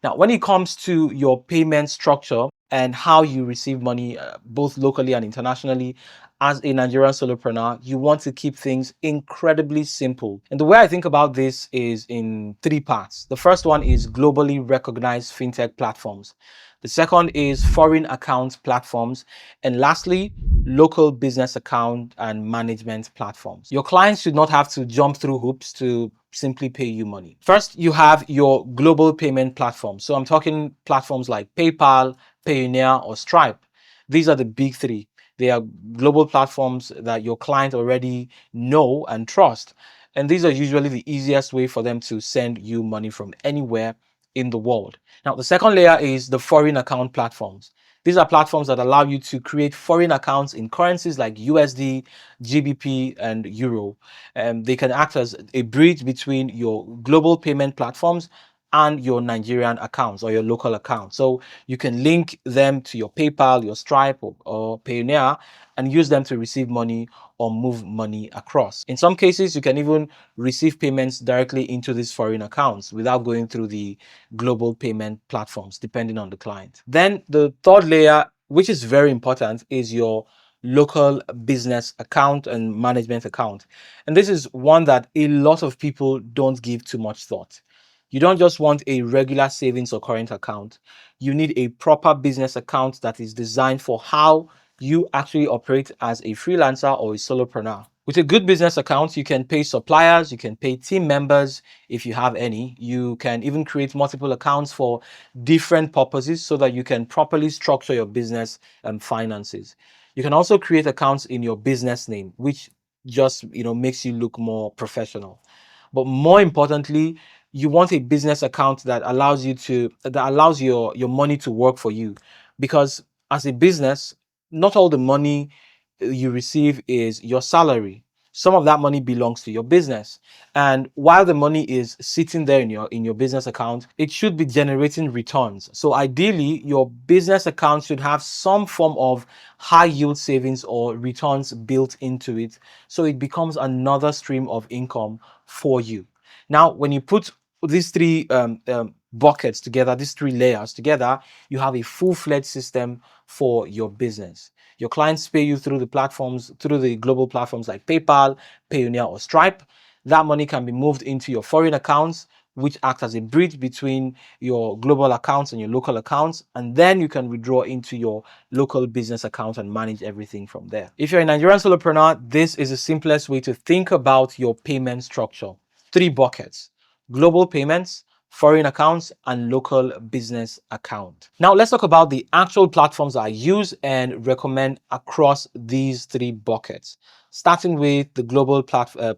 Now, when it comes to your payment structure and how you receive money, both locally and internationally, as a Nigerian solopreneur, you want to keep things incredibly simple. And the way I think about this is in three parts. The first one is globally recognized fintech platforms. The second is foreign account platforms. And lastly, local business account and management platforms. Your clients should not have to jump through hoops to simply pay you money. First, you have your global payment platforms. So I'm talking platforms like PayPal, Payoneer, or Stripe. These are the big three. They are global platforms that your client already know and trust. And these are usually the easiest way for them to send you money from anywhere in the world. Now, the second layer is the foreign account platforms. These are platforms that allow you to create foreign accounts in currencies like USD, GBP, and Euro. They can act as a bridge between your global payment platforms and your Nigerian accounts or your local accounts. So you can link them to your PayPal, your Stripe, or Payoneer and use them to receive money or move money across. In some cases, you can even receive payments directly into these foreign accounts without going through the global payment platforms, depending on the client. Then the third layer, which is very important, is your local business account and management account. And this is one that a lot of people don't give too much thought. You don't just want a regular savings or current account. You need a proper business account that is designed for how you actually operate as a freelancer or a solopreneur. With a good business account, you can pay suppliers, you can pay team members if you have any. You can even create multiple accounts for different purposes so that you can properly structure your business and finances. You can also create accounts in your business name, which just makes you look more professional. But more importantly, you want a business account that allows your money to work for you, because as a business, not all the money you receive is your salary. Some of that money belongs to your business, and while the money is sitting there in your business account, it should be generating returns. So ideally, your business account should have some form of high yield savings or returns built into it, so it becomes another stream of income for you. Now, when you put these three buckets together, these three layers together, you have a full-fledged system for your business. Your clients pay you through the global platforms like PayPal, Payoneer, or Stripe. That money can be moved into your foreign accounts, which act as a bridge between your global accounts and your local accounts, and then you can withdraw into your local business account and manage everything from there. If you're a Nigerian solopreneur, this is the simplest way to think about your payment structure. Three buckets: global payments, foreign accounts, and local business account. Now let's talk about the actual platforms I use and recommend across these three buckets, starting with the global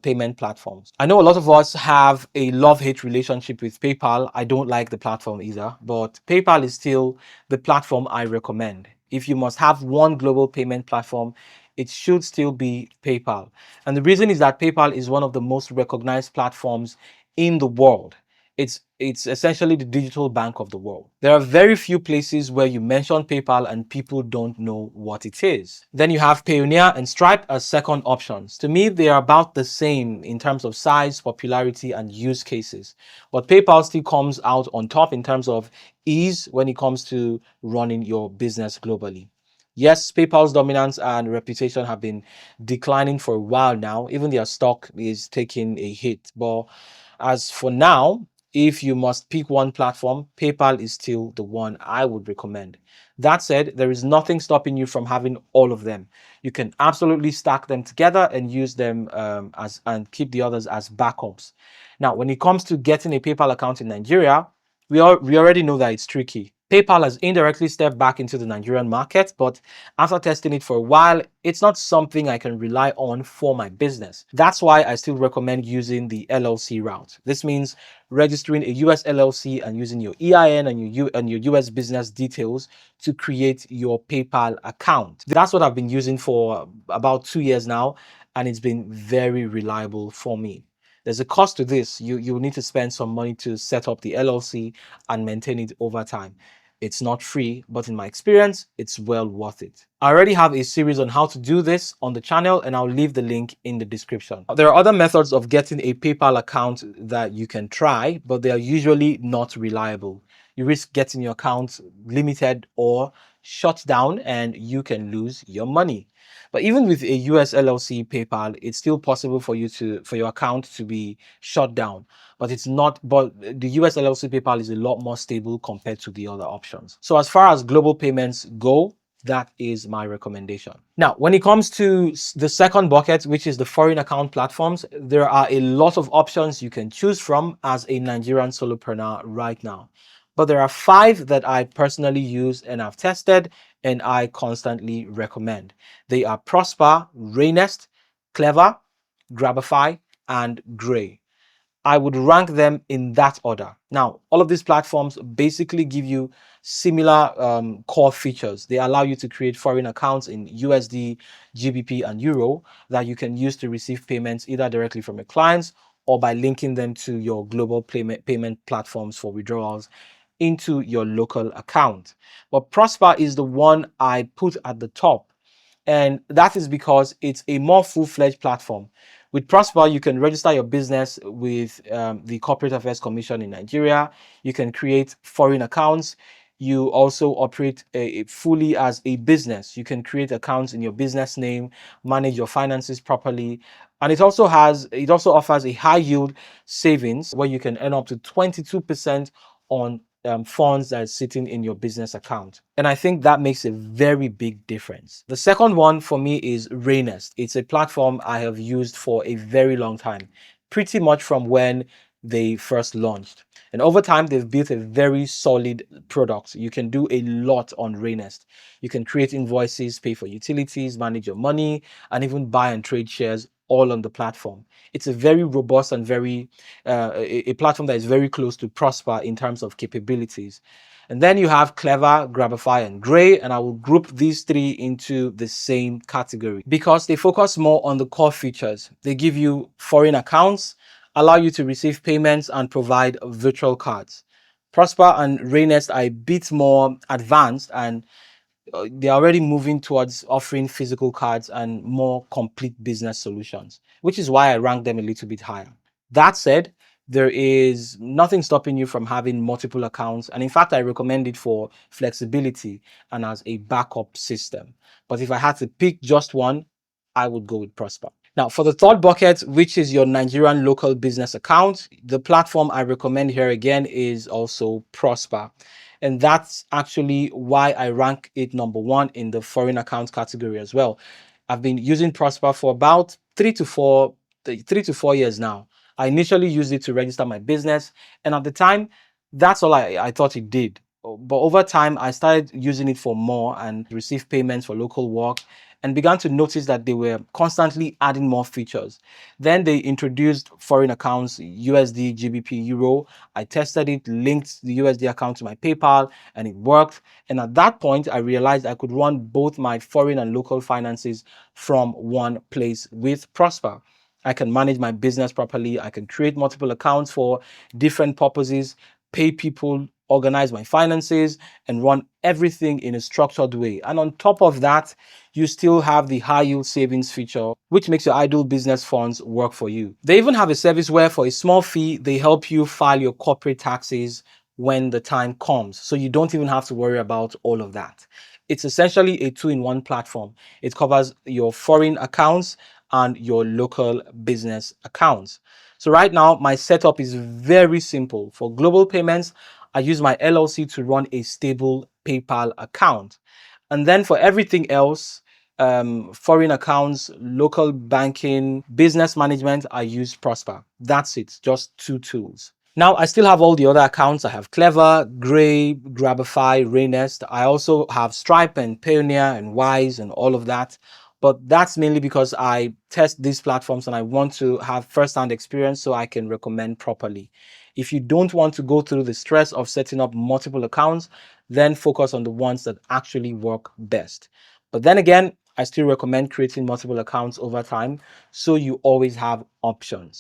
payment platforms. I know a lot of us have a love-hate relationship with PayPal. I don't like the platform either, but PayPal is still the platform I recommend. If you must have one global payment platform, it should still be PayPal. And the reason is that PayPal is one of the most recognized platforms in the world. It's essentially the digital bank of the world. There are very few places where you mention PayPal and people don't know what it is. Then you have Payoneer and Stripe as second options. To me, they are about the same in terms of size, popularity, and use cases. But PayPal still comes out on top in terms of ease when it comes to running your business globally. Yes, PayPal's dominance and reputation have been declining for a while now. Even their stock is taking a hit. But as for now, if you must pick one platform, PayPal is still the one I would recommend. That said, there is nothing stopping you from having all of them. You can absolutely stack them together and use them and keep the others as backups. Now, when it comes to getting a PayPal account in Nigeria, we already know that it's tricky. PayPal has indirectly stepped back into the Nigerian market, but after testing it for a while, it's not something I can rely on for my business. That's why I still recommend using the LLC route. This means registering a US LLC and using your EIN and your US business details to create your PayPal account. That's what I've been using for about 2 years now, and it's been very reliable for me. There's a cost to this. You need to spend some money to set up the LLC and maintain it over time. It's not free, but in my experience, it's well worth it. I already have a series on how to do this on the channel, and I'll leave the link in the description. There are other methods of getting a PayPal account that you can try, but they are usually not reliable. you risk getting your account limited or shut down, and you can lose your money. But even with a US LLC PayPal, it's still possible for your account to be shut down. But it's not, but the US LLC PayPal is a lot more stable compared to the other options. So as far as global payments go, that is my recommendation. Now, when it comes to the second bucket, which is the foreign account platforms, there are a lot of options you can choose from as a Nigerian solopreneur right now. But there are 5 that I personally use and I've tested and I constantly recommend. They are Prosper, Raynest, Clever, Grabify, and Gray. I would rank them in that order. Now, all of these platforms basically give you similar core features. They allow you to create foreign accounts in USD, GBP, and Euro that you can use to receive payments either directly from your clients or by linking them to your global payment platforms for withdrawals into your local account. But Prosper is the one I put at the top. And that is because it's a more full-fledged platform. With Prosper, you can register your business with the Corporate Affairs Commission in Nigeria. You can create foreign accounts. You also operate fully as a business. You can create accounts in your business name, manage your finances properly. And it also offers a high yield savings where you can earn up to 22% on funds that is sitting in your business account. And I think that makes a very big difference. The second one for me is Raynest. It's a platform I have used for a very long time, pretty much from when they first launched. And over time, they've built a very solid product. You can do a lot on Raynest. You can create invoices, pay for utilities, manage your money, and even buy and trade shares all on the platform. It's a very robust and a platform that is very close to Prosper in terms of capabilities. And then you have Clever, Grabify, and Gray, and I will group these 3 into the same category because they focus more on the core features. They give you foreign accounts, allow you to receive payments, and provide virtual cards. Prosper and Raynest are a bit more advanced, and they're already moving towards offering physical cards and more complete business solutions, which is why I rank them a little bit higher. That said, there is nothing stopping you from having multiple accounts. And in fact, I recommend it for flexibility and as a backup system. But if I had to pick just one, I would go with Prosper. Now, for the third bucket, which is your Nigerian local business account, the platform I recommend here again is also Prosper. And that's actually why I rank it number 1 in the foreign account category as well. I've been using Prosper for about 3 to 4 years now. I initially used it to register my business, and at the time, that's all I thought it did. But over time, I started using it for more and received payments for local work and began to notice that they were constantly adding more features. Then they introduced foreign accounts, USD, GBP, Euro. I tested it, linked the USD account to my PayPal, and it worked. And at that point, I realized I could run both my foreign and local finances from one place with Prosper. I can manage my business properly. I can create multiple accounts for different purposes, pay people, organize my finances, and run everything in a structured way. And on top of that, you still have the high yield savings feature, which makes your idle business funds work for you. They even have a service where for a small fee, they help you file your corporate taxes when the time comes. So you don't even have to worry about all of that. It's essentially a 2-in-1 platform. It covers your foreign accounts and your local business accounts. So right now, my setup is very simple. For global payments, I use my LLC to run a stable PayPal account. And then for everything else, foreign accounts, local banking, business management, I use Prosper. That's it, just 2 tools. Now, I still have all the other accounts. I have Clever, Gray, Grabify, Raynest. I also have Stripe and Payoneer and Wise and all of that. But that's mainly because I test these platforms and I want to have first-hand experience so I can recommend properly. If you don't want to go through the stress of setting up multiple accounts, then focus on the ones that actually work best. But then again, I still recommend creating multiple accounts over time so you always have options.